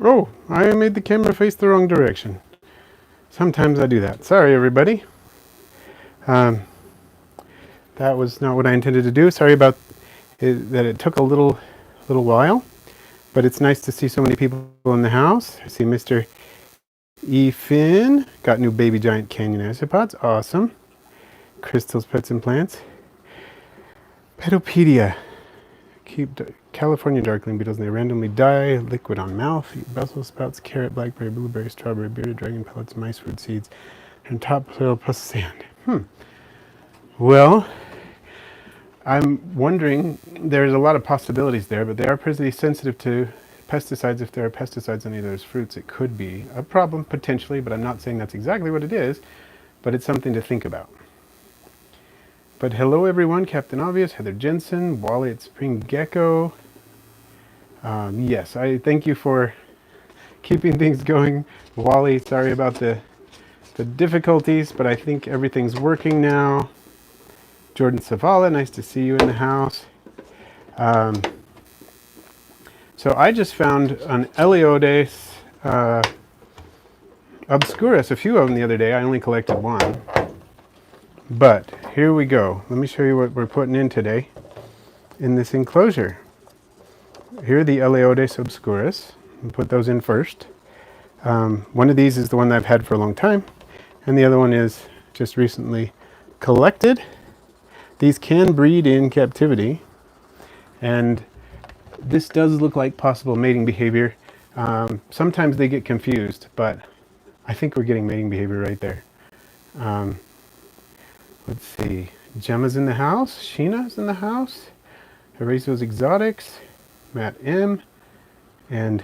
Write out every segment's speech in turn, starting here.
Oh, I made the camera face the wrong direction. Sometimes I do that. Sorry, everybody. Um, that was not what I intended to do. Sorry about that it took a little while, but it's nice to see so many people in the house. I see Mr. E. Finn got new baby giant canyon isopods. Awesome. Crystals, pets, and plants. Pedopedia. Keep California darkling beetles, and they randomly die. Liquid on mouth. Eat Brussels sprouts, carrot, blackberry, blueberry, strawberry, bearded dragon pellets, mice food seeds, and topsoil plus sand. Well, I'm wondering, there's a lot of possibilities there, but they are pretty sensitive to pesticides. If there are pesticides on either of those fruits, it could be a problem potentially, but I'm not saying that's exactly what it is, but it's something to think about. But hello everyone, Captain Obvious, Heather Jensen, Wally at Spring Gecko. Yes, I thank you for keeping things going. Wally, sorry about the difficulties, but I think everything's working now. Jordan Savala, nice to see you in the house. So I just found an Eleodes obscurus, a few of them the other day. I only collected one. But here we go. Let me show you what we're putting in today in this enclosure. Here are the Eleodes obscurus. I'll put those in first. One of these is the one that I've had for a long time, and the other one is just recently collected. These can breed in captivity, and this does look like possible mating behavior. Sometimes they get confused, but I think we're getting mating behavior right there. Let's see. Gemma's in the house. Sheena's in the house. Horazo's Exotics. Matt M. And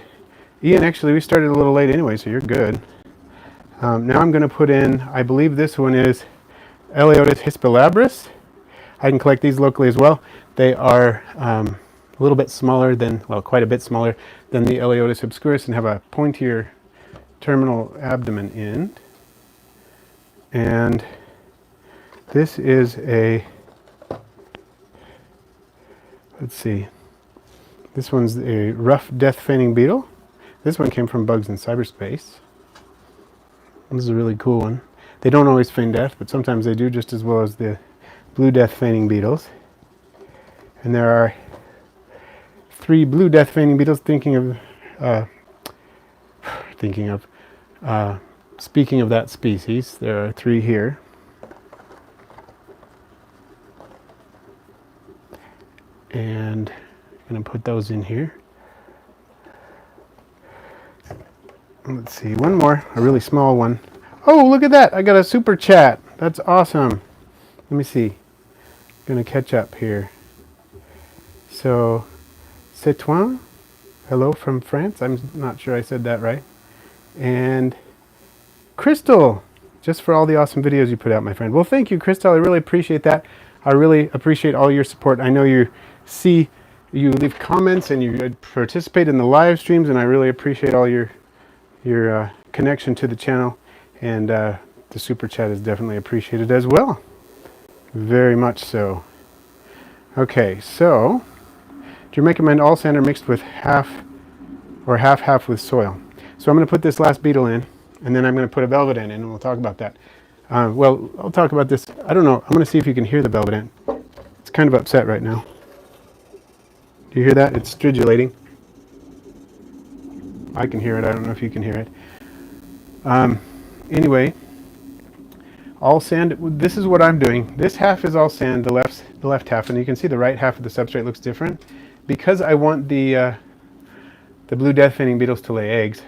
Ian, actually, we started a little late anyway, so you're good. Now I'm going to put in, I believe this one is Eleodes hispilabris. I can collect these locally as well. They are a little bit smaller than, well, quite a bit smaller than the Eleodes obscurus and have a pointier terminal abdomen end. And this is a, let's see, this one's a rough death feigning beetle. This one came from Bugs in Cyberspace. This is a really cool one. They don't always feign death, but sometimes they do, just as well as the blue death feigning beetles. And there are 3 blue death feigning beetles. Speaking of that species, there are 3 here. And I'm going to put those in here. Let's see, one more, a really small one. Oh, look at that! I got a super chat. That's awesome. Let me see. I'm going to catch up here. So, c'est toi? Hello from France. I'm not sure I said that right. And Crystal, just for all the awesome videos you put out, my friend. Well, thank you, Crystal. I really appreciate that. I really appreciate all your support. I know you leave comments and you participate in the live streams, and I really appreciate all your connection to the channel, and the super chat is definitely appreciated as well. Very much so. Okay, so do you recommend all sand or mixed with half with soil? So I'm going to put this last beetle in, and then I'm going to put a velvet ant in, and we'll talk about that. Well, I'll talk about this. I don't know. I'm going to see if you can hear the velvet ant. It's kind of upset right now. Do you hear that? It's stridulating. I can hear it. I don't know if you can hear it. Anyway, all sand. This is what I'm doing. This half is all sand. The left half, and you can see the right half of the substrate looks different because I want the blue death feigning beetles to lay eggs,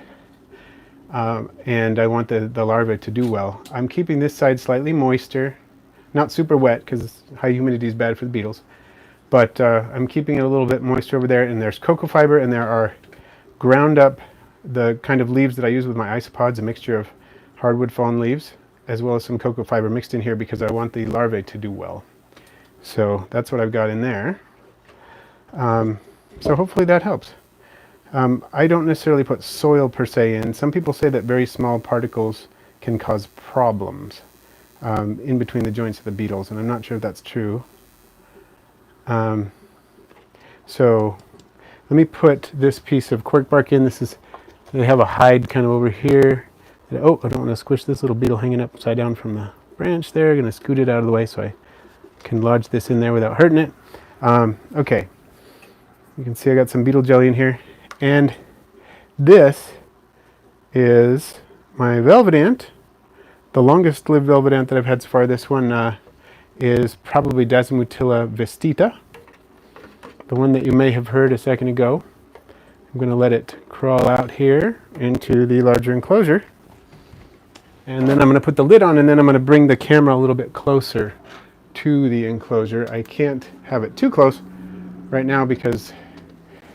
and I want the larvae to do well. I'm keeping this side slightly moister, not super wet because high humidity is bad for the beetles. But I'm keeping it a little bit moist over there, and there's cocoa fiber, and there are ground up, the kind of leaves that I use with my isopods, a mixture of hardwood fawn leaves, as well as some cocoa fiber mixed in here because I want the larvae to do well. So that's what I've got in there. So hopefully that helps. I don't necessarily put soil per se in. Some people say that very small particles can cause problems in between the joints of the beetles, and I'm not sure if that's true. So let me put this piece of cork bark in. This is So they have a hide kind of over here. Oh, I don't want to squish this little beetle hanging upside down from the branch there. I'm going to scoot it out of the way so I can lodge this in there without hurting it. Okay, you can see I got some beetle jelly in here. And this is my velvet ant, the longest lived velvet ant that I've had so far. This one is probably Desmutilla vestita, the one that you may have heard a second ago. I'm going to let it crawl out here into the larger enclosure. And then I'm going to put the lid on, and then I'm going to bring the camera a little bit closer to the enclosure. I can't have it too close right now because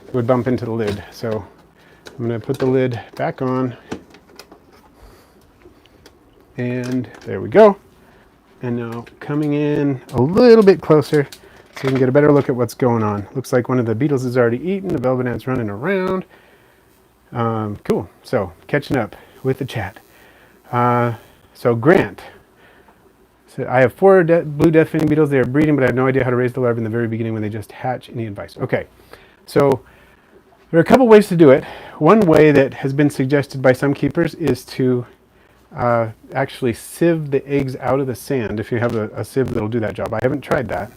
it would bump into the lid. So I'm going to put the lid back on. And there we go. And now coming in a little bit closer so we can get a better look at what's going on. Looks like one of the beetles is already eaten. The velvet ant's running around. Cool. So catching up with the chat. So Grant. So I have 4 blue death feeding beetles. They are breeding, but I have no idea how to raise the larvae in the very beginning when they just hatch. Any advice? Okay. So there are a couple ways to do it. One way that has been suggested by some keepers is to actually sieve the eggs out of the sand. If you have a sieve that'll do that job. I haven't tried that.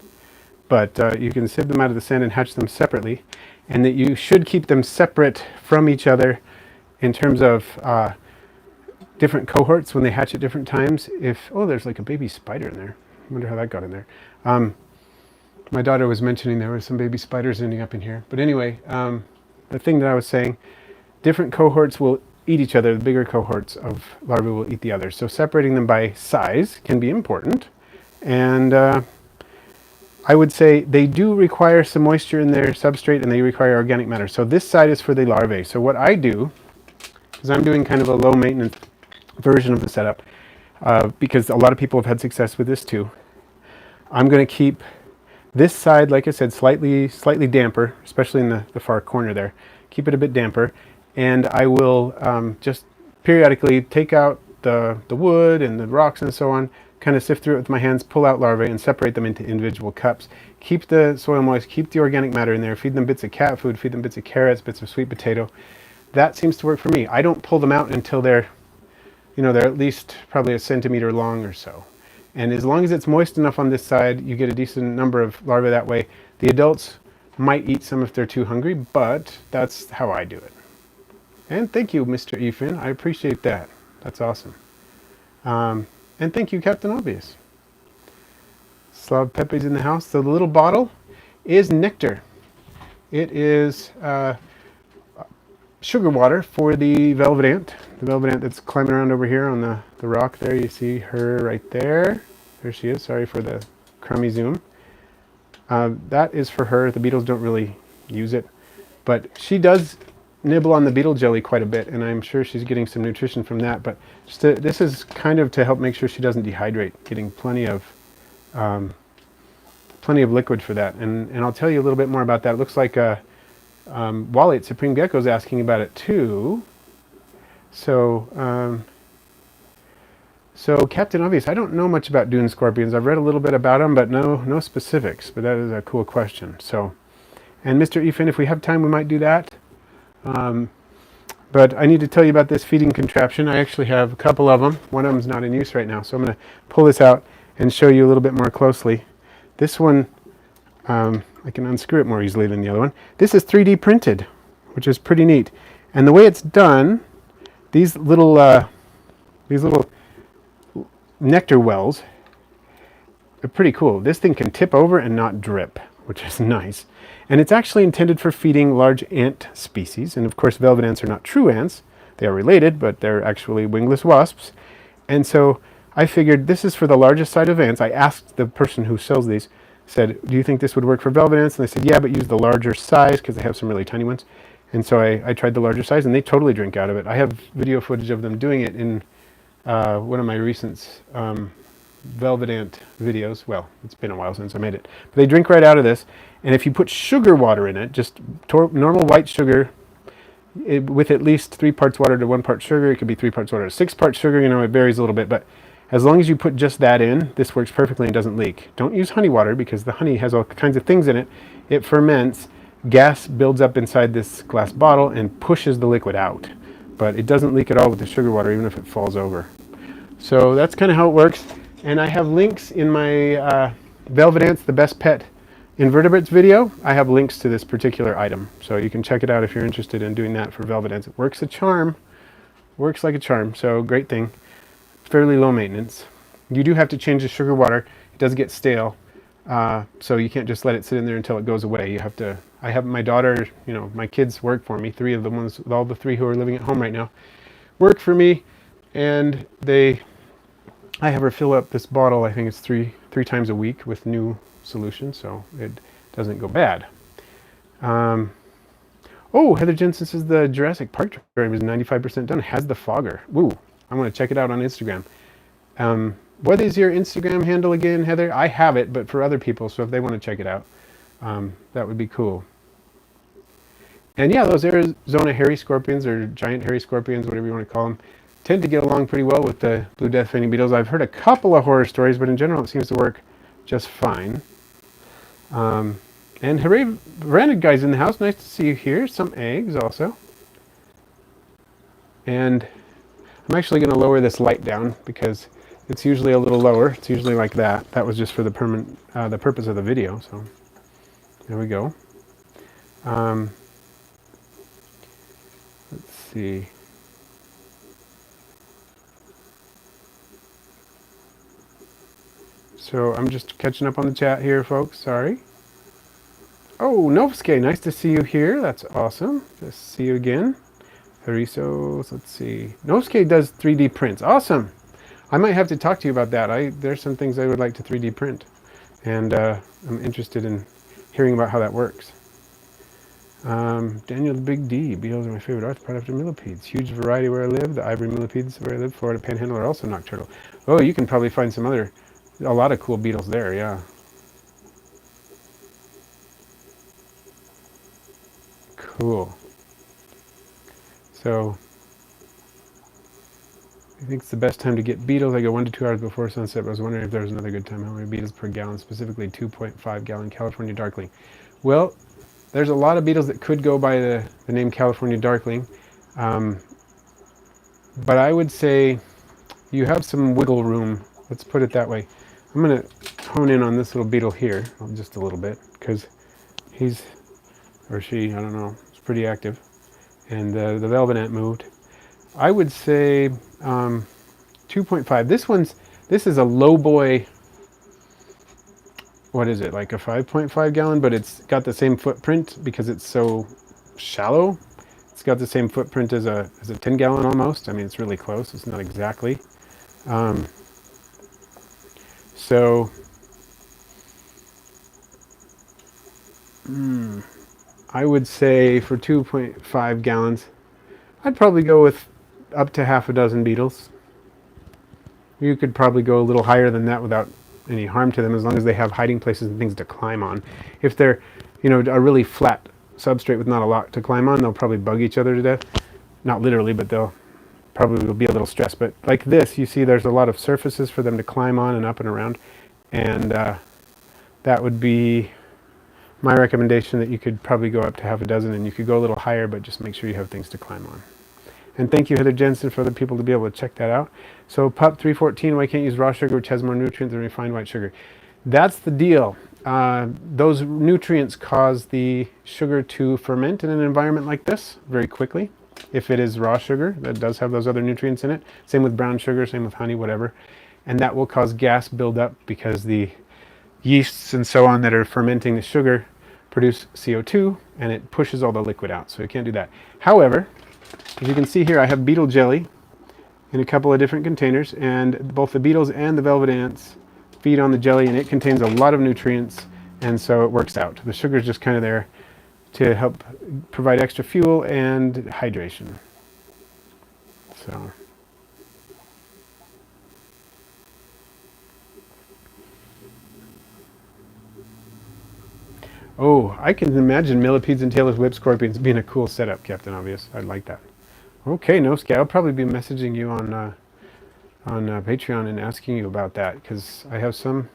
But you can sieve them out of the sand and hatch them separately. And that you should keep them separate from each other in terms of different cohorts when they hatch at different times. Oh, there's like a baby spider in there. I wonder how that got in there. My daughter was mentioning there were some baby spiders ending up in here. But anyway, the thing that I was saying, different cohorts will eat each other. The bigger cohorts of larvae will eat the others. So separating them by size can be important. And I would say they do require some moisture in their substrate, and they require organic matter. So this side is for the larvae. So what I do is I'm doing kind of a low maintenance version of the setup because a lot of people have had success with this too. I'm going to keep this side, like I said, slightly damper, especially in the far corner there. Keep it a bit damper, and I will just periodically take out the wood and the rocks and so on, kind of sift through it with my hands, pull out larvae and separate them into individual cups. Keep the soil moist, keep the organic matter in there, feed them bits of cat food, feed them bits of carrots, bits of sweet potato. That seems to work for me. I don't pull them out until they're at least probably 1 centimeter long or so. And as long as it's moist enough on this side, you get a decent number of larvae that way. The adults might eat some if they're too hungry, but that's how I do it. And thank you, Mr. Efin. I appreciate that. That's awesome. And thank you, Captain Obvious. Slav Pepe's in the house. So the little bottle is nectar. It is sugar water for the velvet ant. The velvet ant that's climbing around over here on the rock there. You see her right there. There she is. Sorry for the crummy zoom. That is for her. The beetles don't really use it. But she does nibble on the beetle jelly quite a bit, and I'm sure she's getting some nutrition from that. But this is kind of to help make sure she doesn't dehydrate, getting plenty of liquid for that. And I'll tell you a little bit more about that. It looks like Wally at Supreme Gecko is asking about it too. So Captain Obvious, I don't know much about dune scorpions. I've read a little bit about them, but no specifics. But that is a cool question. So, and Mr. Efin, if we have time, we might do that. But I need to tell you about this feeding contraption. I actually have a couple of them. One of them is not in use right now, so I'm going to pull this out and show you a little bit more closely. This one, I can unscrew it more easily than the other one. This is 3D printed, which is pretty neat. And the way it's done, these little nectar wells are pretty cool. This thing can tip over and not drip, which is nice. And it's actually intended for feeding large ant species. And of course, velvet ants are not true ants. They are related, but they're actually wingless wasps. And so I figured this is for the largest side of ants. I asked the person who sells these, said, do you think this would work for velvet ants? And they said, yeah, but use the larger size because they have some really tiny ones. And so I tried the larger size, and they totally drink out of it. I have video footage of them doing it in one of my recent velvet ant videos. Well, it's been a while since I made it. But they drink right out of this. And if you put sugar water in it, just normal white sugar, with at least 3 parts water to 1 part sugar, it could be 3 parts water to 6 parts sugar, it varies a little bit. But as long as you put just that in, this works perfectly and doesn't leak. Don't use honey water because the honey has all kinds of things in it. It ferments, gas builds up inside this glass bottle and pushes the liquid out. but it doesn't leak at all with the sugar water, even if it falls over. So that's kind of how it works. And I have links in my Velvet Ants, the Best Pet Invertebrates video. I have links to this particular item, so you can check it out if you're interested in doing that for Velvet Ants. It works a charm, works like a charm, so great thing. Fairly low maintenance. You do have to change the sugar water. It does get stale, so you can't just let it sit in there until it goes away. You have to. I have my daughter, you know, my kids work for me. 3 of the ones, all the 3 who are living at home right now, work for me, and I have her fill up this bottle. I think it's three times a week with new solution, so it doesn't go bad. Oh, Heather Jensen says the Jurassic Park terrarium is 95% done. It has the fogger. Woo! I'm going to check it out on Instagram. What is your Instagram handle again, Heather? I have it, but for other people, so if they want to check it out, that would be cool. And yeah, those Arizona hairy scorpions, or giant hairy scorpions, whatever you want to call them, tend to get along pretty well with the blue death feigning beetles. I've heard a couple of horror stories, but in general it seems to work just fine. And hooray, Veranda guys in the house. Nice to see you here. Some eggs also. And I'm actually going to lower this light down because it's usually a little lower. It's usually like that. That was just for the purpose of the video. So there we go. Let's see. So I'm just catching up on the chat here, folks. Sorry. Oh, Novske, nice to see you here. That's awesome. Just see you again. Harisos, let's see. Novske does 3D prints. Awesome. I might have to talk to you about that. There's some things I would like to 3D print, and I'm interested in hearing about how that works. Daniel the Big D. Beetles are my favorite arthropod after millipedes. Huge variety where I live. The ivory millipedes where I live. Florida Panhandle are also nocturnal. Oh, you can probably find a lot of cool beetles there, yeah. Cool. So, I think it's the best time to get beetles. I go 1 to 2 hours before sunset, but I was wondering if there was another good time. How many beetles per gallon, specifically 2.5 gallon California darkling? Well, there's a lot of beetles that could go by the name California darkling, but I would say you have some wiggle room. Let's put it that way. I'm going to hone in on this little beetle here just a little bit, because he's, or she, I don't know, it's pretty active. And the velvet ant moved. I would say 2.5. This is a low boy, what is it, like a 5.5 gallon, but it's got the same footprint because it's so shallow. It's got the same footprint as a 10 gallon almost. I mean, it's really close. It's not exactly. So I would say for 2.5 gallons, I'd probably go with up to half a dozen beetles. You could probably go a little higher than that without any harm to them, as long as they have hiding places and things to climb on. If they're, a really flat substrate with not a lot to climb on, they'll probably bug each other to death. Not literally, but they'll probably be a little stressed. But like this, you see there's a lot of surfaces for them to climb on and up and around. And that would be my recommendation, that you could probably go up to half a dozen, and you could go a little higher, but just make sure you have things to climb on. And thank you, Heather Jensen, for other people to be able to check that out. So Pup 314, why can't you use raw sugar, which has more nutrients than refined white sugar? That's the deal. Those nutrients cause the sugar to ferment in an environment like this very quickly. If it is raw sugar, that does have those other nutrients in it. Same with brown sugar, same with honey, whatever. And that will cause gas buildup because the yeasts and so on that are fermenting the sugar produce CO2, and it pushes all the liquid out. So you can't do that. However, as you can see here, I have beetle jelly in a couple of different containers, and both the beetles and the velvet ants feed on the jelly, and it contains a lot of nutrients, and so it works out. The sugar is just kind of there to help provide extra fuel and hydration. So oh, I can imagine millipedes and tailless whip scorpions being a cool setup, Captain Obvious. I'd like that. Okay, Nosuke, I'll probably be messaging you on Patreon and asking you about that, because I have some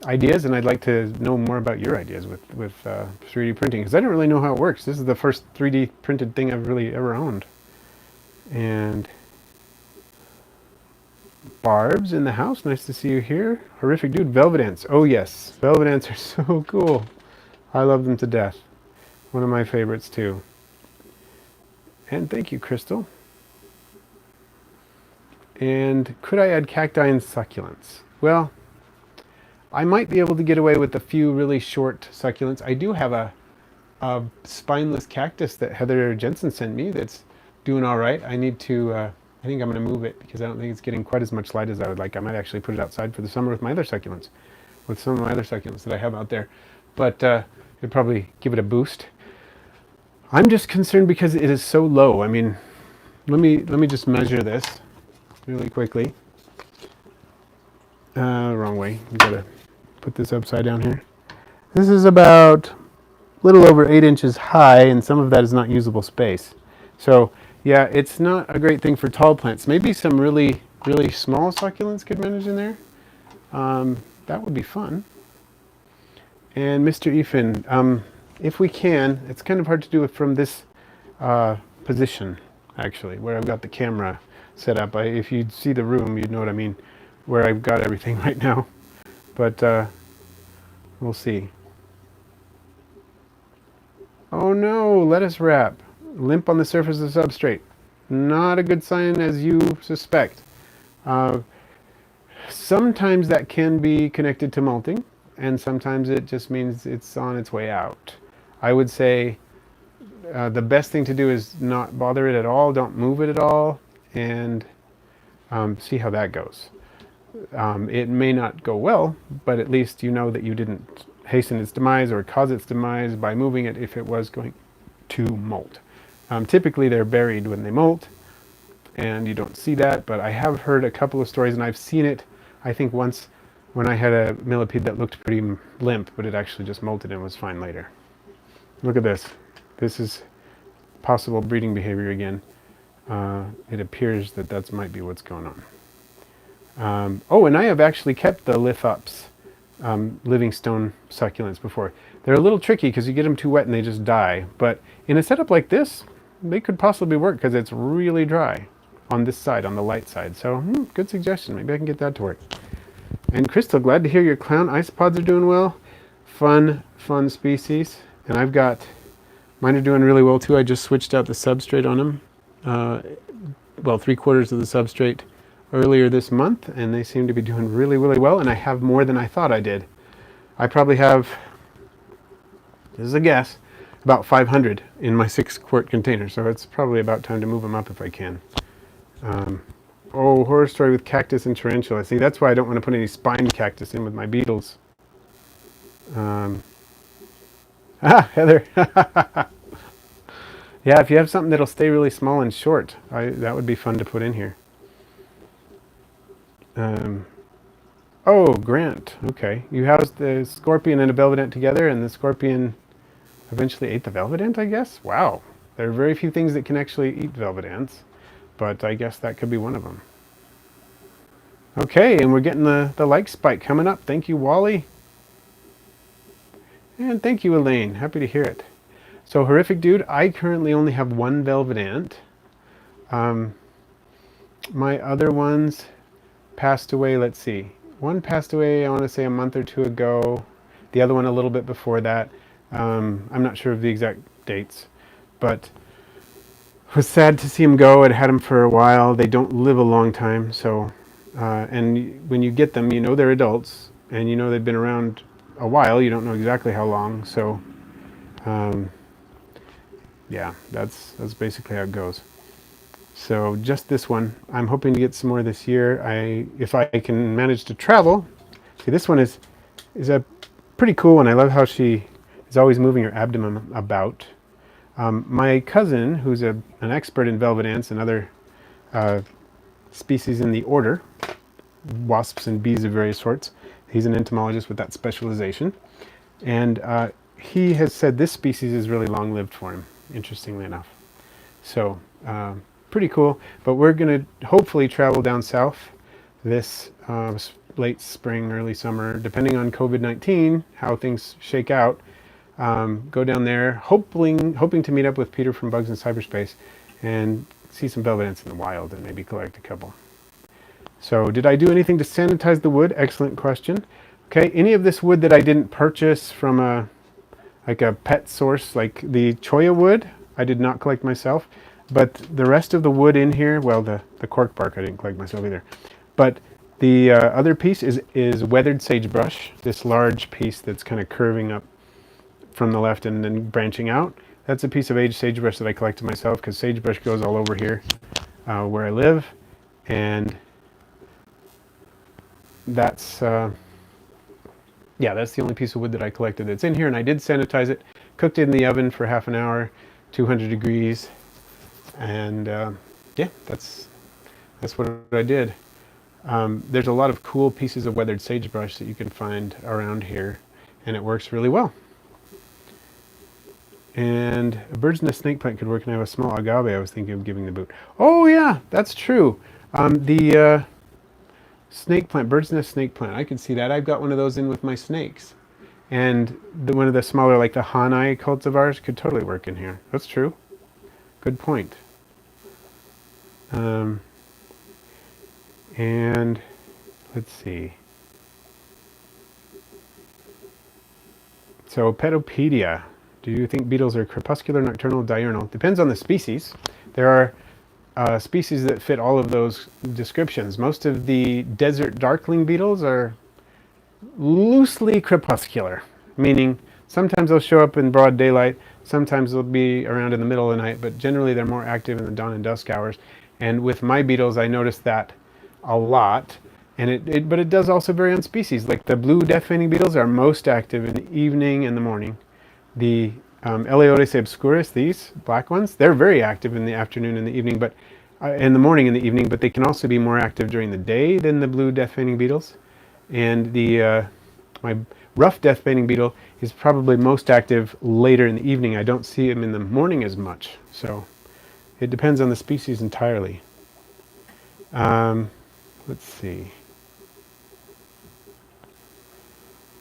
ideas, and I'd like to know more about your ideas with 3D printing, because I don't really know how it works. This is the first 3D printed thing I've really ever owned. And Barb's in the house. Nice to see you here. Horrific dude. Velvet ants. Oh yes, velvet ants are so cool. I love them to death. One of my favorites too. And thank you, Crystal. And could I add cacti and succulents? Well, I might be able to get away with a few really short succulents. I do have a spineless cactus that Heather Jensen sent me that's doing all right. I need to, I think I'm going to move it because I don't think it's getting quite as much light as I would like. I might actually put it outside for the summer with my other succulents, with some of my other succulents that I have out there. But it'd probably give it a boost. I'm just concerned because it is so low. I mean, let me just measure this really quickly. Wrong way. We've got to put this upside down here. This is about a little over 8 inches high, and some of that is not usable space. So yeah, it's not a great thing for tall plants. Maybe some really small succulents could manage in there. That would be fun. And Mr. Ethan, if we can, it's kind of hard to do it from this position, actually, where I've got the camera set up. If you'd see the room, you'd know what I mean, where I've got everything right now. But we'll see. Oh no, lettuce wrap. Limp on the surface of the substrate. Not a good sign as you suspect. Sometimes that can be connected to molting, and sometimes it just means it's on its way out. I would say the best thing to do is not bother it at all, don't move it at all, and see how that goes. It may not go well, but at least you know that you didn't hasten its demise or cause its demise by moving it if it was going to molt. Typically they're buried when they molt, and you don't see that, but I have heard a couple of stories, and I've seen it, I think once when I had a millipede that looked pretty limp, but it actually just molted and was fine later. Look at this. This is possible breeding behavior again. It appears that that might be what's going on. Oh, and I have actually kept the lithops livingstone succulents before. They're a little tricky because you get them too wet and they just die. But in a setup like this, they could possibly work because it's really dry on this side, on the light side. So, good suggestion. Maybe I can get that to work. And Crystal, glad to hear your clown isopods are doing well. Fun species. And I've got, mine are doing really well too. I just switched out the substrate on them. Well, 3/4 of the substrate earlier this month, and they seem to be doing really well, and I have more than I thought I did. I probably have, this is a guess, about 500 in my 6-quart container, so it's probably about time to move them up if I can. Oh, horror story with cactus and tarantula. See, that's why I don't want to put any spined cactus in with my beetles. Heather. Yeah, if you have something that'll stay really small and short, that would be fun to put in here. Oh, Grant. Okay. You housed the scorpion and a velvet ant together, and the scorpion eventually ate the velvet ant, I guess? Wow. There are very few things that can actually eat velvet ants, but I guess that could be one of them. Okay, and we're getting the like spike coming up. Thank you, Wally. And thank you, Elaine. Happy to hear it. So, horrific dude, I currently only have one velvet ant. My other ones passed away, let's see. One passed away, I want to say a month or two ago. The other one a little bit before that. I'm not sure of the exact dates, but it was sad to see them go. I'd had them for a while. They don't live a long time, so, and when you get them, you know they're adults, and you know they've been around a while. You don't know exactly how long, so, yeah, that's basically how it goes. So just this one. I'm hoping to get some more this year. If I can manage to travel. See, this one is a pretty cool one. I love how she is always moving her abdomen about. My cousin, who's an expert in velvet ants and other species in the order, wasps and bees of various sorts, he's an entomologist with that specialization. And he has said this species is really long-lived for him, interestingly enough. So, pretty cool. But we're going to hopefully travel down south this late spring, early summer, depending on COVID-19, how things shake out. Go down there, hoping to meet up with Peter from Bugs in Cyberspace and see some velvet ants in the wild and maybe collect a couple. So did I do anything to sanitize the wood? Excellent question. Okay, any of this wood that I didn't purchase from a pet source, like the cholla wood, I did not collect myself. But the rest of the wood in here, well, the cork bark I didn't collect myself either. But the other piece is weathered sagebrush, this large piece that's kind of curving up from the left and then branching out. That's a piece of aged sagebrush that I collected myself, because sagebrush goes all over here where I live. And that's that's the only piece of wood that I collected that's in here, and I did sanitize it, cooked it in the oven for half an hour, 200 degrees, and yeah, that's what I did. There's a lot of cool pieces of weathered sagebrush that you can find around here, and it works really well. And a bird's nest snake plant could work, and I have a small agave I was thinking of giving the boot. Oh yeah, that's true. The snake plant, bird's nest snake plant, I can see that. I've got one of those in with my snakes. And one of the smaller, like the Hanai cultivars, could totally work in here. That's true. Good point. And let's see. So Petopedia. Do you think beetles are crepuscular, nocturnal, diurnal? Depends on the species. There are species that fit all of those descriptions. Most of the desert darkling beetles are loosely crepuscular, meaning sometimes they'll show up in broad daylight, sometimes they'll be around in the middle of the night, but generally they're more active in the dawn and dusk hours. And with my beetles, I noticed that a lot. And but it does also vary on species. Like the blue death feigning beetles are most active in the evening and the morning. The Eleodes obscurus, these black ones, they're very active in the afternoon and the evening, but in the morning and the evening, but they can also be more active during the day than the blue death feigning beetles. And the my rough death feigning beetle is probably most active later in the evening. I don't see him in the morning as much, so it depends on the species entirely. Let's see.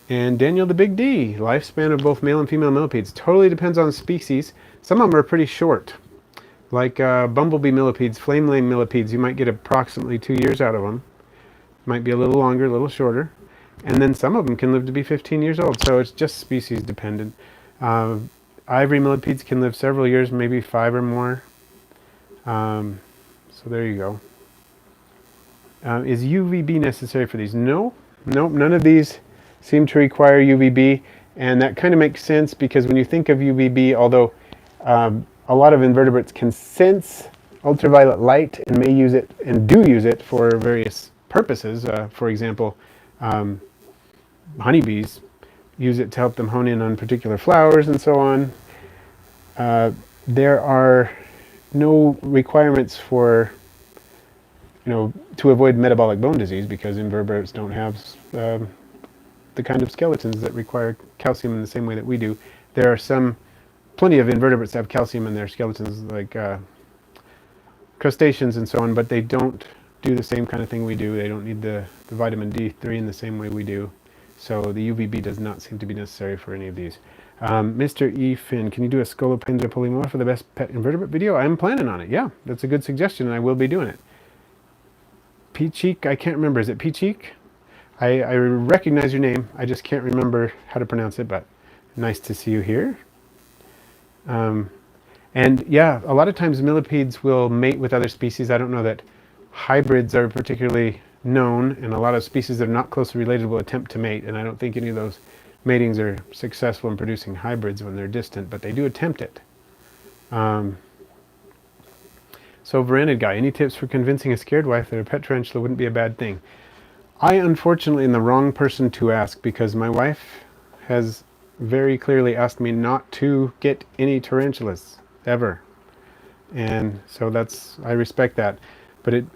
And Daniel the Big D, lifespan of both male and female millipedes totally depends on the species. Some of them are pretty short, like bumblebee millipedes, flame lane millipedes. You might get approximately 2 years out of them. Might be a little longer, a little shorter. And then some of them can live to be 15 years old, so it's just species dependent. Ivory millipedes can live several years, maybe 5 or more. So there you go. Is UVB necessary for these? No, none of these seem to require UVB, and that kind of makes sense, because when you think of UVB, although a lot of invertebrates can sense ultraviolet light and may use it and do use it for various purposes. For example, honeybees use it to help them hone in on particular flowers and so on. There are no requirements for, to avoid metabolic bone disease, because invertebrates don't have the kind of skeletons that require calcium in the same way that we do. There are plenty of invertebrates that have calcium in their skeletons, like crustaceans and so on, but they don't do the same kind of thing we do. They don't need the vitamin D3 in the same way we do. So the UVB does not seem to be necessary for any of these. Mr. E. Finn, can you do a Scolopendra polymorph for the best pet invertebrate video? I'm planning on it. Yeah, that's a good suggestion, and I will be doing it. Peacheek, I can't remember. Is it Peacheek? I recognize your name. I just can't remember how to pronounce it, but nice to see you here. And yeah, a lot of times millipedes will mate with other species. I don't know that hybrids are particularly known, and a lot of species that are not closely related will attempt to mate, and I don't think any of those matings are successful in producing hybrids when they're distant, but they do attempt it. So Veranid guy, any tips for convincing a scared wife that a pet tarantula wouldn't be a bad thing? I unfortunately am the wrong person to ask, because my wife has very clearly asked me not to get any tarantulas ever, and so I respect that, but it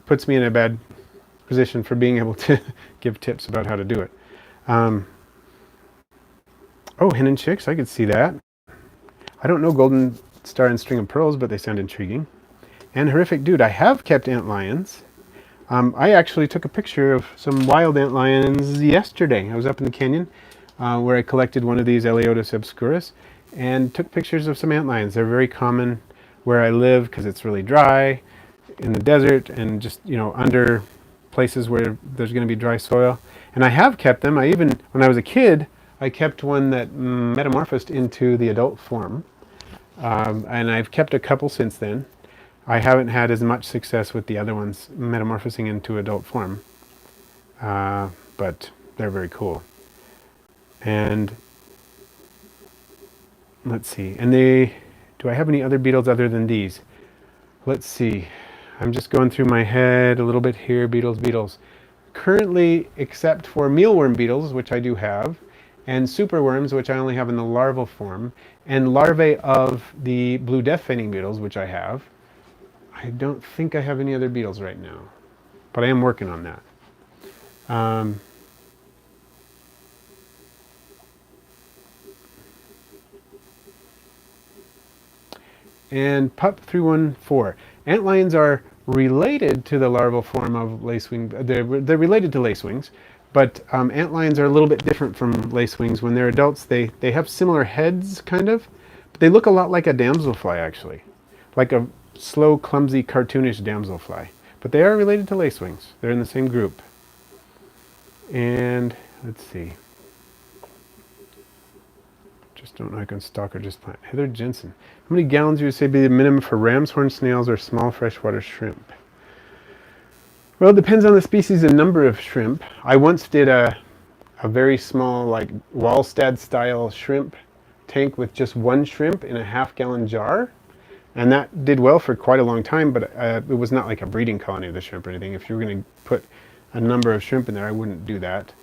puts me in a bad position for being able to give tips about how to do it. Oh, hen and chicks, I could see that. I don't know golden star and string of pearls, but they sound intriguing. And horrific dude, I have kept antlions. I actually took a picture of some wild antlions yesterday. I was up in the canyon where I collected one of these Eleodes obscurus and took pictures of some antlions. They're very common where I live because it's really dry in the desert and just, under places where there's going to be dry soil. And I have kept them. When I was a kid, I kept one that metamorphosed into the adult form. And I've kept a couple since then. I haven't had as much success with the other ones metamorphosing into adult form. But they're very cool. And let's see. And do I have any other beetles other than these? Let's see. I'm just going through my head a little bit here. Beetles. Currently, except for mealworm beetles, which I do have, and superworms, which I only have in the larval form, and larvae of the blue death feigning beetles, which I have. I don't think I have any other beetles right now, but I am working on that. And Pup 314. Antlions are related to the larval form of lacewing. They're related to lacewings, but antlions are a little bit different from lacewings. When they're adults, they have similar heads, kind of. But they look a lot like a damselfly, actually. Like a slow, clumsy, cartoonish damselfly. But they are related to lacewings. They're in the same group. And let's see. Just don't like on stock or just plant. Heather Jensen. How many gallons do you say be the minimum for ram's horn snails or small freshwater shrimp? Well, it depends on the species and number of shrimp. I once did a very small, like Wallstad style shrimp tank with just one shrimp in a half-gallon jar. And that did well for quite a long time, but it was not like a breeding colony of the shrimp or anything. If you were going to put a number of shrimp in there, I wouldn't do that.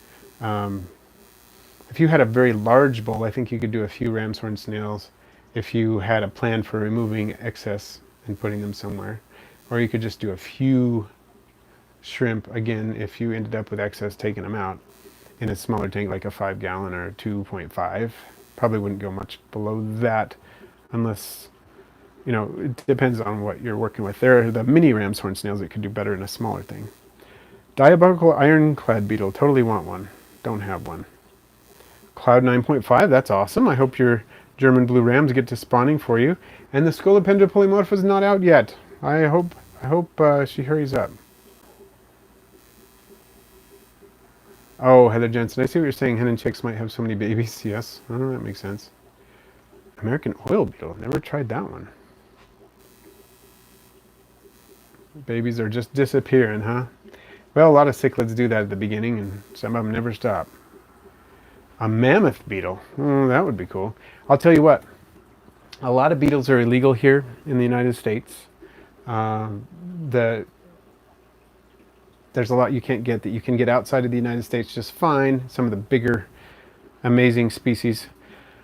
If you had a very large bowl, I think you could do a few ram's horn snails if you had a plan for removing excess and putting them somewhere. Or you could just do a few shrimp, again, if you ended up with excess, taking them out in a smaller tank, like a 5-gallon or 2.5. Probably wouldn't go much below that unless, it depends on what you're working with. There are the mini ram's horn snails that could do better in a smaller thing. Diabolical ironclad beetle, totally want one. Don't have one. Cloud 9.5, that's awesome. I hope your German blue rams get to spawning for you. And the Scolopendra polymorpha is not out yet. I hope she hurries up. Oh, Heather Jensen, I see what you're saying. Hen and chicks might have so many babies. Yes, that makes sense. American oil beetle, never tried that one. Babies are just disappearing, huh? Well, a lot of cichlids do that at the beginning, and some of them never stop. A mammoth beetle. That would be cool. I'll tell you what. A lot of beetles are illegal here in the United States. There's a lot you can't get that you can get outside of the United States just fine. Some of the bigger, amazing species.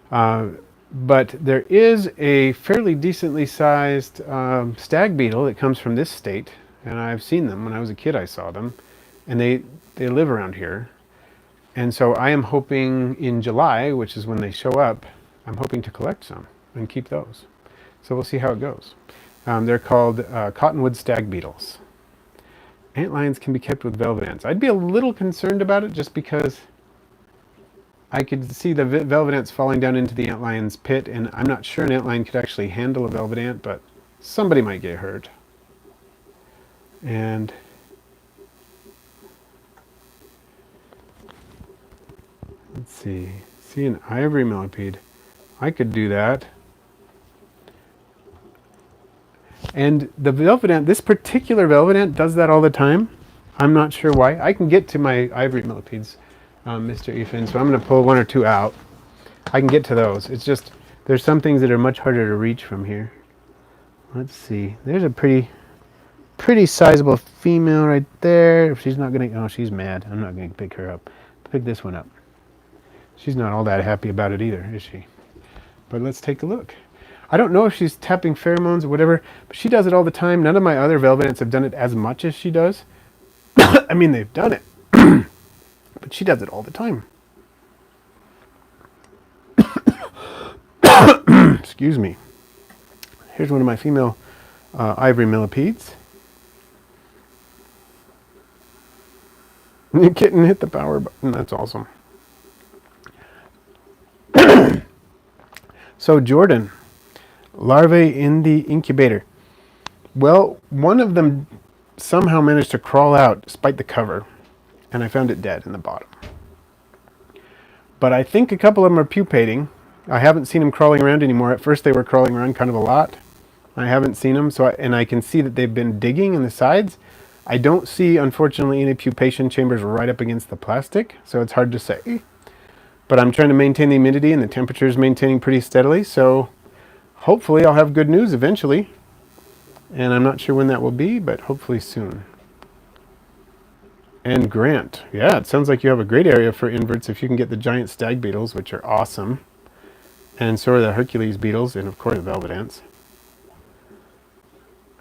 But there is a fairly decently sized stag beetle that comes from this state. And I've seen them. When I was a kid, I saw them. And they live around here. And so I am hoping in July, which is when they show up, I'm hoping to collect some and keep those. So we'll see how it goes. They're called cottonwood stag beetles. Antlions can be kept with velvet ants. I'd be a little concerned about it just because I could see the velvet ants falling down into the antlion's pit, and I'm not sure an antlion could actually handle a velvet ant, but somebody might get hurt. And let's see an ivory millipede. I could do that. And the velvet ant, this particular velvet ant does that all the time. I'm not sure why. I can get to my ivory millipedes, Mr. Ethan, so I'm going to pull one or two out. I can get to those. It's just, there's some things that are much harder to reach from here. Let's see. There's a pretty sizable female right there. If she's not going to, oh, she's mad. I'm not going to pick her up. Pick this one up. She's not all that happy about it either, is she? But let's take a look. I don't know if she's tapping pheromones or whatever, but she does it all the time. None of my other velvet ants have done it as much as she does. I mean, they've done it, but she does it all the time. Excuse me. Here's one of my female ivory millipedes. The kitten hit the power button. That's awesome. So Jordan, Larvae in the incubator. Well, one of them somehow managed to crawl out despite the cover, and I found it dead in the bottom. But I think a couple of them are pupating. I haven't seen them crawling around anymore. At first they were crawling around kind of a lot. I haven't seen them, and I can see that they've been digging in the sides. I don't see, unfortunately, any pupation chambers right up against the plastic, so it's hard to say. But I'm trying to maintain the humidity, and the temperature is maintaining pretty steadily, so hopefully I'll have good news eventually. And I'm not sure when that will be, but hopefully soon. And Grant. Yeah, it sounds like you have a great area for inverts if you can get the giant stag beetles, which are awesome. And so are the Hercules beetles, and of course the velvet ants.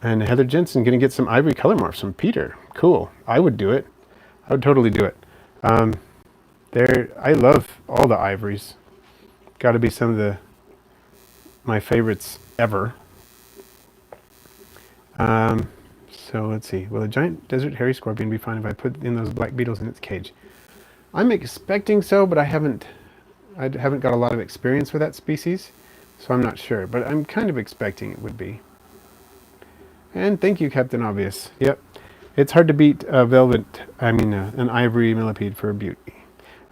And Heather Jensen going to get some ivory color morphs from Peter. Cool. I would do it. I would totally do it. I love all the ivories. Got to be some of my favorites ever. So let's see. Will a giant desert hairy scorpion be fine if I put in those black beetles in its cage? I'm expecting so, but I haven't got a lot of experience with that species, so I'm not sure. But I'm kind of expecting it would be. And thank you, Captain Obvious. Yep, it's hard to beat an ivory millipede for beauty.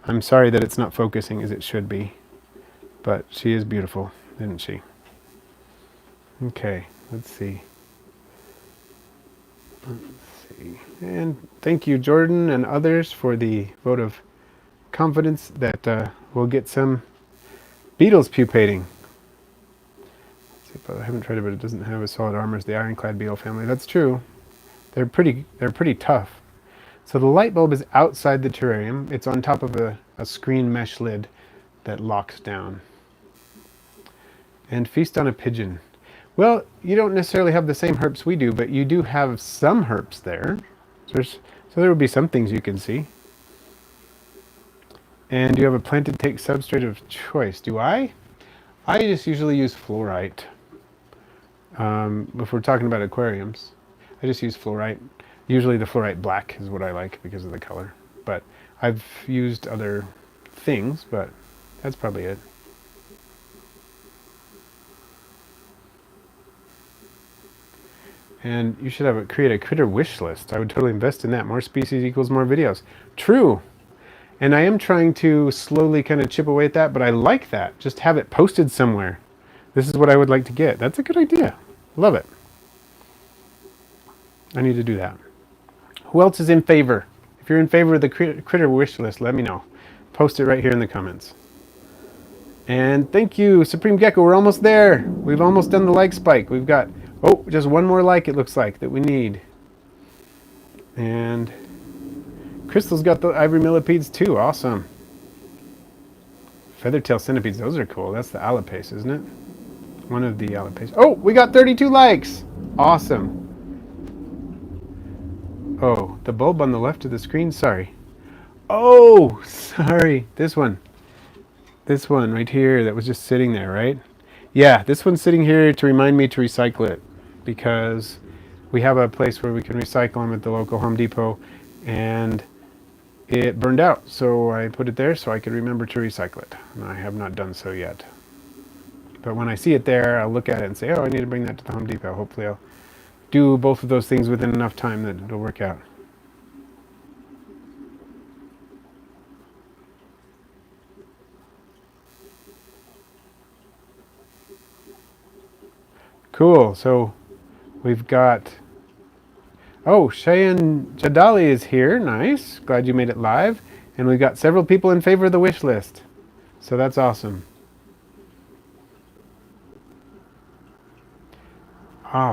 I'm sorry that it's not focusing as it should be, but she is beautiful, isn't she? Okay, let's see. And thank you, Jordan and others, for the vote of confidence that we'll get some beetles pupating. Let's see, but I haven't tried it, but it doesn't have as solid armor as the ironclad beetle family. That's true. They're pretty tough. So the light bulb is outside the terrarium. It's on top of a screen mesh lid that locks down. And feast on a pigeon. Well, you don't necessarily have the same herps we do, but you do have some herps there. So there will be some things you can see. And you have a planted take substrate of choice. Do I? I just usually use fluorite. If we're talking about aquariums, I just use fluorite. Usually the fluorite black is what I like because of the color. But I've used other things, but that's probably it. And you should create a critter wish list. I would totally invest in that. More species equals more videos. True. And I am trying to slowly kind of chip away at that, but I like that. Just have it posted somewhere. This is what I would like to get. That's a good idea. Love it. I need to do that. Who else is in favor? If you're in favor of the critter wish list, let me know. Post it right here in the comments. And thank you, Supreme Gecko. We're almost there. We've almost done the like spike. We've got, just one more like, it looks like, that we need. And Crystal's got the ivory millipedes too. Awesome. Feathertail centipedes, those are cool. That's the alipase, isn't it? One of the alipase. Oh, we got 32 likes. Awesome. Oh, the bulb on the left of the screen, sorry. Oh, sorry. This one right here that was just sitting there, right? Yeah, this one's sitting here to remind me to recycle it because we have a place where we can recycle them at the local Home Depot and it burned out. So I put it there so I could remember to recycle it. And I have not done so yet. But when I see it there, I'll look at it and say, I need to bring that to the Home Depot. Hopefully I'll do both of those things within enough time that it'll work out. Cool. So we've got, Cheyenne Jadali is here. Nice. Glad you made it live. And we've got several people in favor of the wish list. So that's awesome.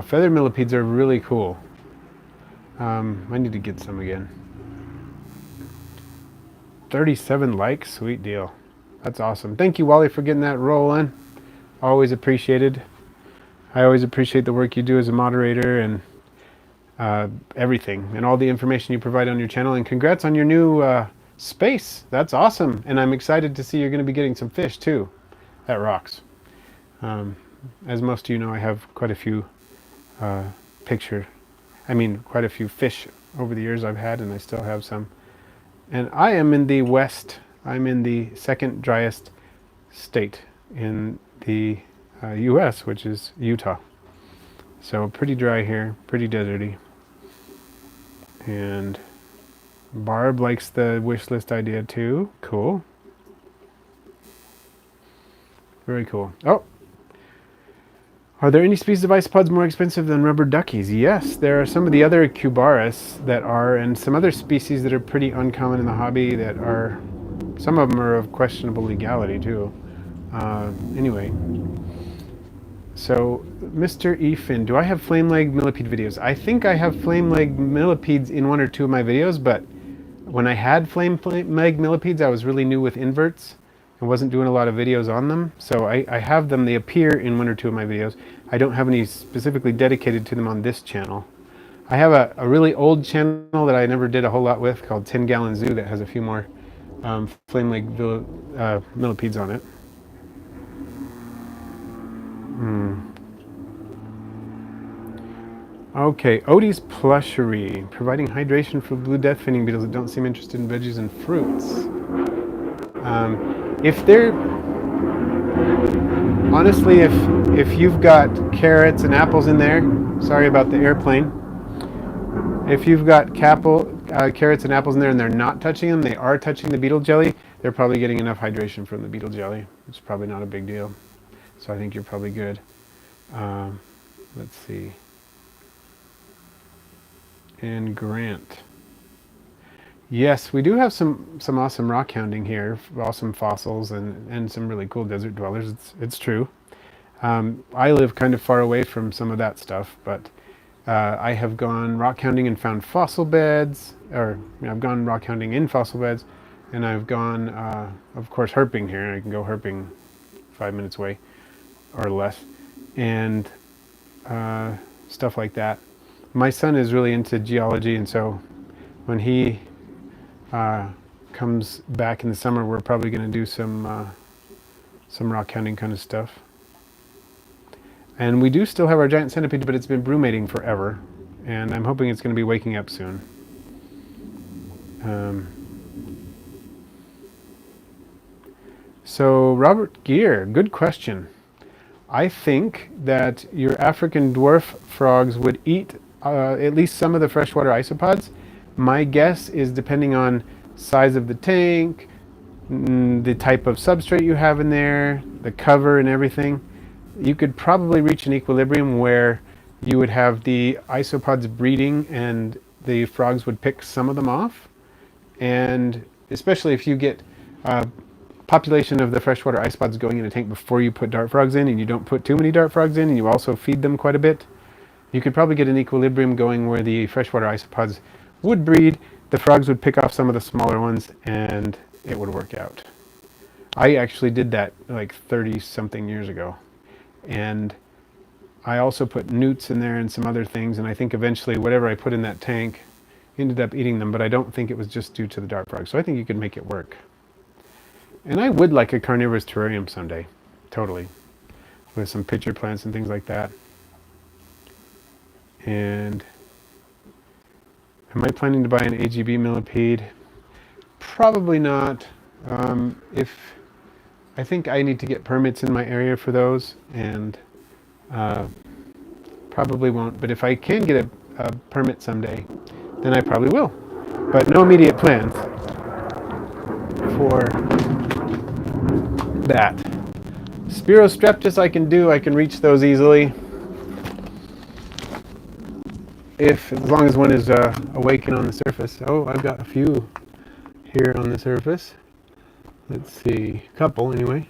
Feather millipedes are really cool. I need to get some again. 37 likes. Sweet deal. That's awesome. Thank you, Wally, for getting that rolling. Always appreciated. I always appreciate the work you do as a moderator and everything and all the information you provide on your channel. And congrats on your new space. That's awesome. And I'm excited to see you're going to be getting some fish too. That rocks. As most of you know, I have quite a few quite a few fish over the years I've had, and I still have some. And I am in the west. I'm in the second driest state in the US, which is Utah. So pretty dry here, pretty deserty. And Barb likes the wish list idea too. Cool. Very cool. Oh! Are there any species of isopods more expensive than rubber duckies? Yes, there are some of the other Cubaris that are, and some other species that are pretty uncommon in the hobby that are, some of them are of questionable legality too. Anyway, so Mr. Efin, do I have flame leg millipede videos? I think I have flame leg millipedes in one or two of my videos, but when I had flame leg millipedes, I was really new with inverts and wasn't doing a lot of videos on them. So I have them, they appear in one or two of my videos. I don't have any specifically dedicated to them on this channel. I have a really old channel that I never did a whole lot with called 10 Gallon Zoo that has a few more flame leg millipedes on it. Okay, Odie's Plushery, providing hydration for blue death finning beetles that don't seem interested in veggies and fruits. If they're honestly, if you've got carrots and apples in there, sorry about the airplane. If you've got carrots and apples in there and they're not touching them, they are touching the beetle jelly, they're probably getting enough hydration from the beetle jelly. It's probably not a big deal. So I think you're probably good. Let's see. And Grant. Yes, we do have some awesome rock hounding here, awesome fossils and some really cool desert dwellers. It's true. I live kind of far away from some of that stuff, but I have gone rock hounding and found fossil beds, or I've gone rock hounding in fossil beds, and I've gone, of course, herping here. I can go herping 5 minutes away or less, and stuff like that. My son is really into geology, and so when he comes back in the summer, we're probably going to do some rock hounding kind of stuff. And we do still have our giant centipede, but it's been brumating forever, and I'm hoping it's going to be waking up soon. So Robert Gear, good question. I think that your African dwarf frogs would eat at least some of the freshwater isopods. My guess is, depending on size of the tank, the type of substrate you have in there, the cover and everything, you could probably reach an equilibrium where you would have the isopods breeding and the frogs would pick some of them off. And especially if you get population of the freshwater isopods going in a tank before you put dart frogs in, and you don't put too many dart frogs in, and you also feed them quite a bit, you could probably get an equilibrium going where the freshwater isopods would breed, the frogs would pick off some of the smaller ones, and it would work out. I actually did that like 30 something years ago, and I also put newts in there and some other things, and I think eventually whatever I put in that tank ended up eating them, but I don't think it was just due to the dart frog. So I think you could make it work. And I would like a carnivorous terrarium someday, totally, with some pitcher plants and things like that. And am I planning to buy an AGB millipede? Probably not. I think I need to get permits in my area for those, and probably won't. But if I can get a permit someday, then I probably will. But no immediate plans for that. Spirostreptus I can do. I can reach those easily, as long as one is awake and on the surface. Oh, I've got a few here on the surface. Let's see, a couple anyway.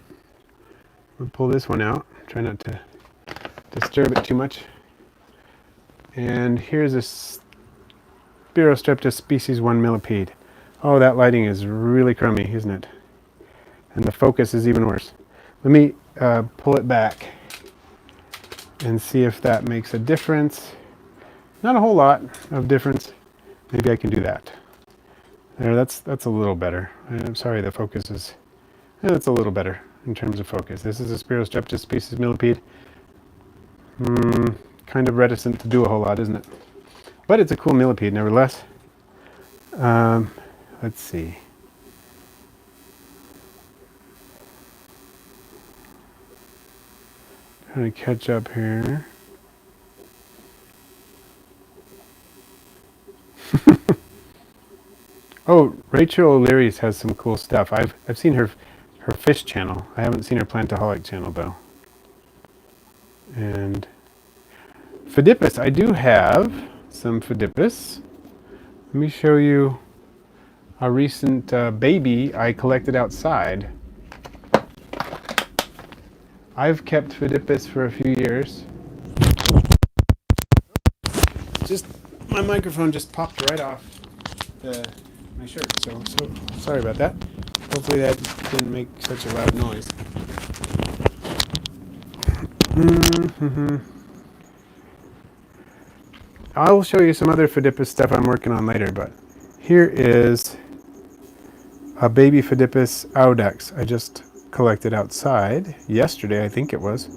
We'll pull this one out. Try not to disturb it too much. And here's a Spirostreptus species 1 millipede. Oh, that lighting is really crummy, isn't it? And the focus is even worse. Let me pull it back and see if that makes a difference. Not a whole lot of difference. Maybe I can do that. There, that's a little better. I'm sorry, the focus is, that's a little better in terms of focus. This is a Spirostreptus species millipede. Kind of reticent to do a whole lot, isn't it? But it's a cool millipede nevertheless. Let's see. Trying to catch up here. Oh, Rachel O'Leary's has some cool stuff. I've seen her fish channel. I haven't seen her plantaholic channel though. And Phidippus, I do have some Phidippus. Let me show you a recent baby I collected outside. I've kept Phidippus for a few years. Just my microphone just popped right off my shirt, so sorry about that. Hopefully that didn't make such a loud noise. I'll show you some other Phidippus stuff I'm working on later, but here is a baby Phidippus audax I just collected outside yesterday, I think it was.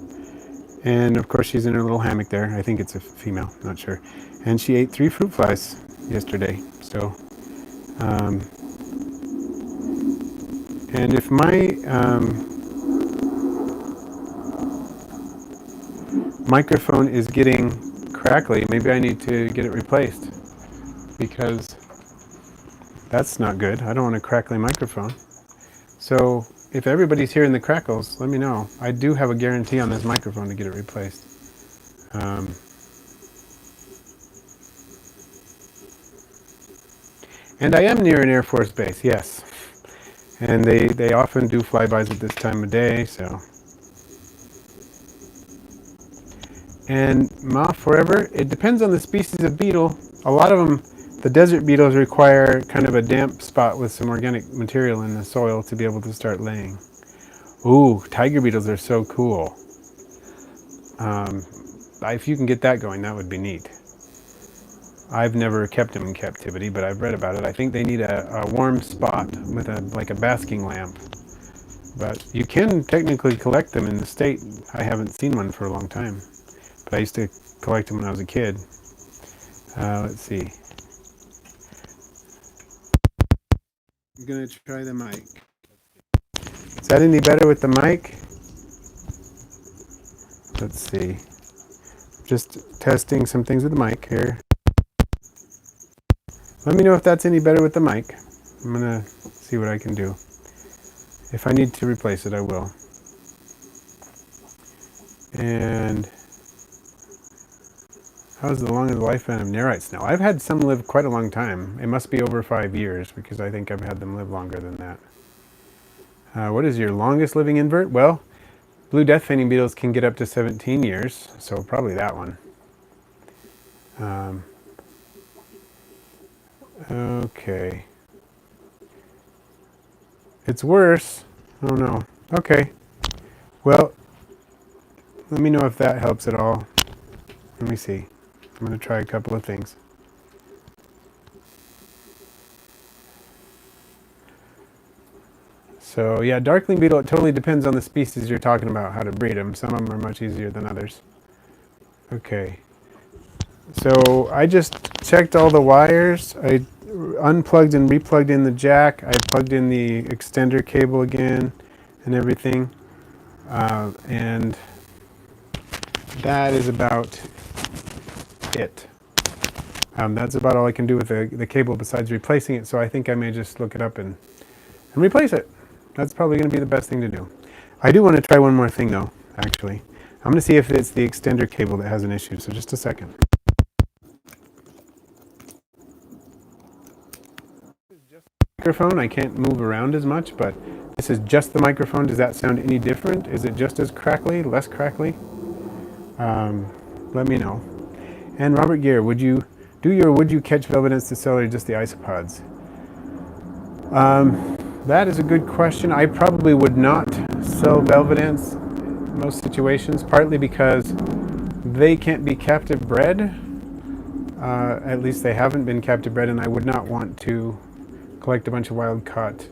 And of course she's in her little hammock there. I think it's a female, not sure. And she ate 3 fruit flies yesterday. So, and if my microphone is getting crackly, maybe I need to get it replaced, because that's not good. I don't want a crackly microphone. So if everybody's hearing the crackles, let me know. I do have a guarantee on this microphone to get it replaced. And I am near an Air Force base, yes. And they often do flybys at this time of day, so. And moth forever, it depends on the species of beetle. A lot of them, the desert beetles, require kind of a damp spot with some organic material in the soil to be able to start laying. Ooh, tiger beetles are so cool. If you can get that going, that would be neat. I've never kept them in captivity, but I've read about it. I think they need a warm spot with like a basking lamp. But you can technically collect them in the state. I haven't seen one for a long time, but I used to collect them when I was a kid. Let's see. I'm gonna try the mic. Is that any better with the mic? Let's see. Just testing some things with the mic here. Let me know if that's any better with the mic. I'm gonna see what I can do. If I need to replace it, I will. And how's the longest lifespan of Nerite snail? I've had some live quite a long time. It must be over 5 years, because I think I've had them live longer than that. What is your longest living invert? Well, blue death feigning beetles can get up to 17 years, so probably that one. Okay. It's worse. Oh no. Okay. Well, let me know if that helps at all. Let me see. I'm going to try a couple of things. So yeah, darkling beetle, it totally depends on the species you're talking about, how to breed them. Some of them are much easier than others. Okay. So I just checked all the wires. I unplugged and replugged in the jack. I plugged in the extender cable again and everything. And that is about it. That's about all I can do with the cable besides replacing it. So I think I may just look it up and replace it. That's probably going to be the best thing to do. I do want to try one more thing though, actually. I'm going to see if it's the extender cable that has an issue. So just a second. Microphone. I can't move around as much, but this is just the microphone. Does that sound any different? Is it just as crackly, less crackly? Let me know. And Robert Gear, would you catch velvetants to sell, or just the isopods? That is a good question. I probably would not sell velvetants in most situations, partly because they can't be captive bred. At least they haven't been captive bred, and I would not want to collect a bunch of wild caught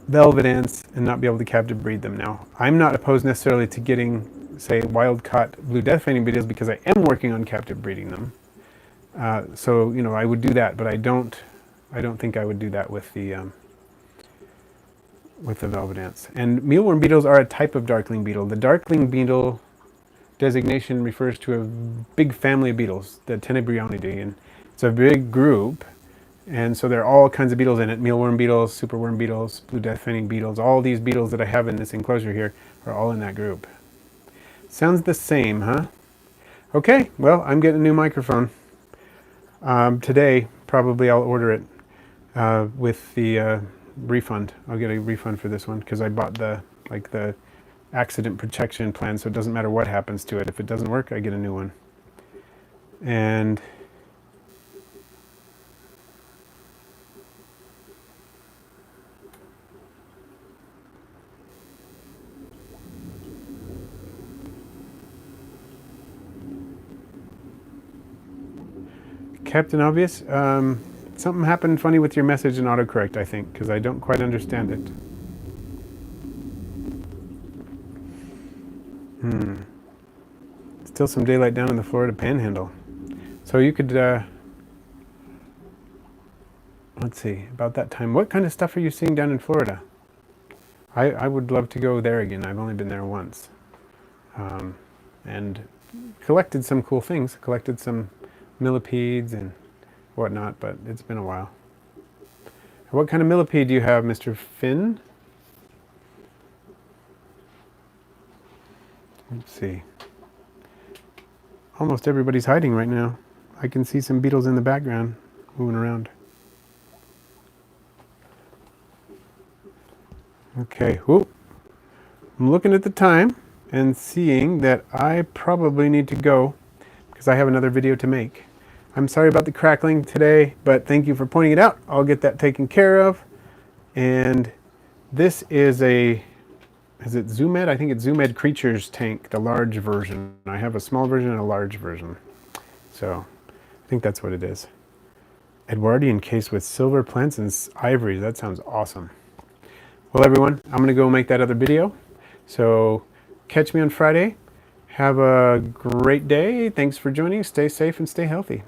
velvetants and not be able to captive breed them. Now, I'm not opposed necessarily to getting, say, wild caught blue death feigning beetles, because I am working on captive breeding them. So you know, I would do that, but I don't think I would do that with the with the velvet ants. And mealworm beetles are a type of darkling beetle. The darkling beetle designation refers to a big family of beetles, the Tenebrionidae, and it's a big group. And so there are all kinds of beetles in it: mealworm beetles, superworm beetles, blue death feigning beetles. All these beetles that I have in this enclosure here are all in that group. Sounds the same, huh? Okay, well, I'm getting a new microphone. Today, probably I'll order it with the refund. I'll get a refund for this one because I bought the accident protection plan, so it doesn't matter what happens to it. If it doesn't work, I get a new one. And Captain Obvious, something happened funny with your message in autocorrect, I think, because I don't quite understand it. Still some daylight down in the Florida Panhandle. So you could, let's see, about that time. What kind of stuff are you seeing down in Florida? I would love to go there again. I've only been there once. And collected some cool things. Collected some millipedes and whatnot, but it's been a while. What kind of millipede do you have, Mr. Finn? Let's see. Almost everybody's hiding right now. I can see some beetles in the background moving around. Okay, whoop. I'm looking at the time and seeing that I probably need to go because I have another video to make. I'm sorry about the crackling today, but thank you for pointing it out. I'll get that taken care of. And this is is it Zoomed? I think it's Zoomed Creatures tank, the large version. I have a small version and a large version. So I think that's what it is. Edwardian case with silver plants and ivory. That sounds awesome. Well, everyone, I'm going to go make that other video. So catch me on Friday. Have a great day. Thanks for joining. Stay safe and stay healthy.